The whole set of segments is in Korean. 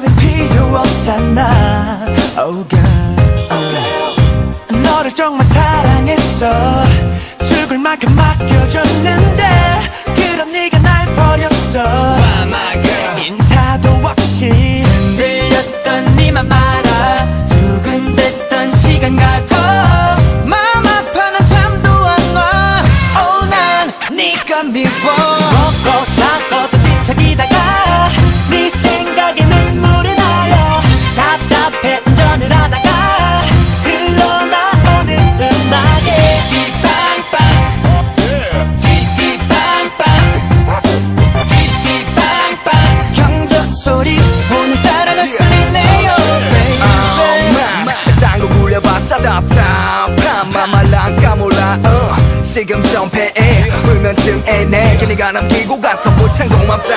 답은 필요 없잖아. Oh girl, oh girl. 너를 정말 사랑했어. 죽을 만큼 맡겨줬는데 그럼 네가 날 버렸어. 인사도 없이 흔들렸던 네맘 알아. 두근댔던 시간 가고 마음 아파는 잠도 안 와. Oh 난 네가 미워. 먹고 자고 또 뒤척이다가 네 생각에 눈물이 나요. 답답해 운전을 하다가 흘러나오는 음악에 띠빵빵 띠띠빵빵 띠띠빵빵 경적 소리 오늘따라 거슬리네요 baby. 짱구 굴려봤자 답답한 맘말랑 까몰라 지금 전폐해 불면증에 내 괜히가 남기고 가서 무창 고맙다.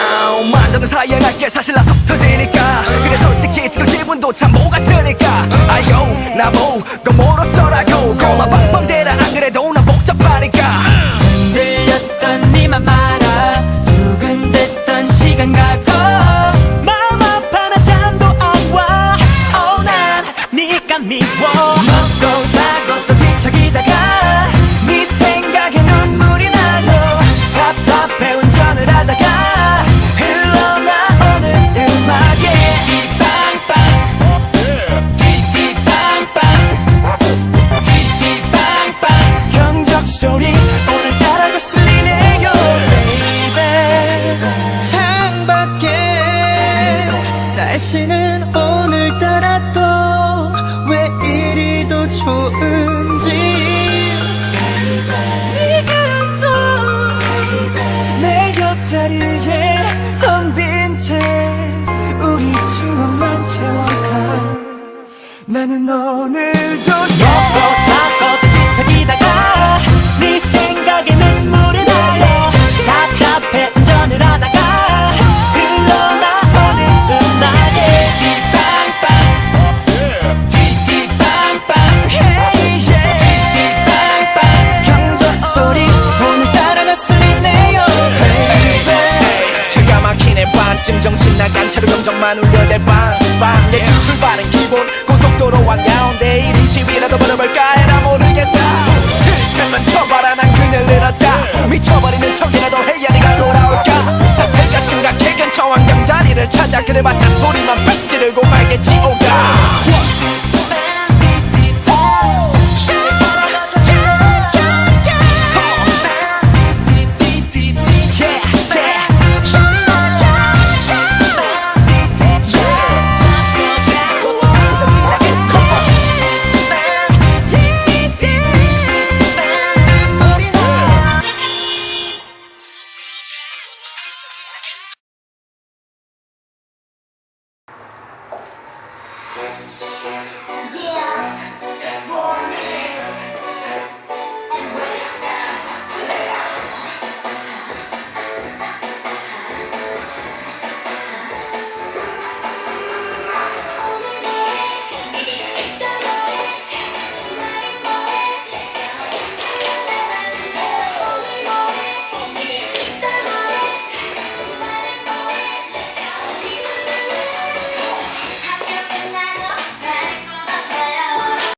만드는 사이에 갈게 사실 나서 터지니까. 그래 솔직히 지금 기분도 참 뭐 같으니까. 아요 나보고 멀었더라고 고마 방방대라 안 그래도 난 복잡하니까. 흔들렸던 네맘 알아. 두근댔던 시간 가고 마음 아파 나 잠도 안 와. Oh 난 네가 미워. 먹고 자고 또 뒤척이다가 네 생각에 눈물이 나요. 답답해 운전을 하다가 흘러나오는 음악에 띠빵빵 띠띠빵빵 띠띠빵빵 경적 소리 오늘따라 거슬리네요 baby. 창밖에 날씨는 오늘따라 또 왜 이리도 좋은지. 네가 또 내 옆자리에 텅 빈 채 우리 추억만 채워가. 나는 오늘도 먹고 자고 또 뒤척이다가 네 생각에 눈물이 나요. 답답해 운전을 하다가 흘러나오는 음악에 띠빵빵 띠띠빵빵 hey yeah 띠띠빵빵 경적 소리 오늘따라 거슬리네요 baby. 차가 막히네 반쯤 정신 나간 차로 경적만 울려대 빵빵. 내 집 출발은 기본 고속도로 한가운데 120이라도 벌어볼까 해나 모르겠다. 틀면 쳐봐라 난 그늘 늘었다. 미쳐버리는 척이라도 해야 네가 돌아올까. 사태가 심각해 근처 환경 다리를 찾아 그래봤자 소리만 빽 지르고 말겠지 오가. Yeah.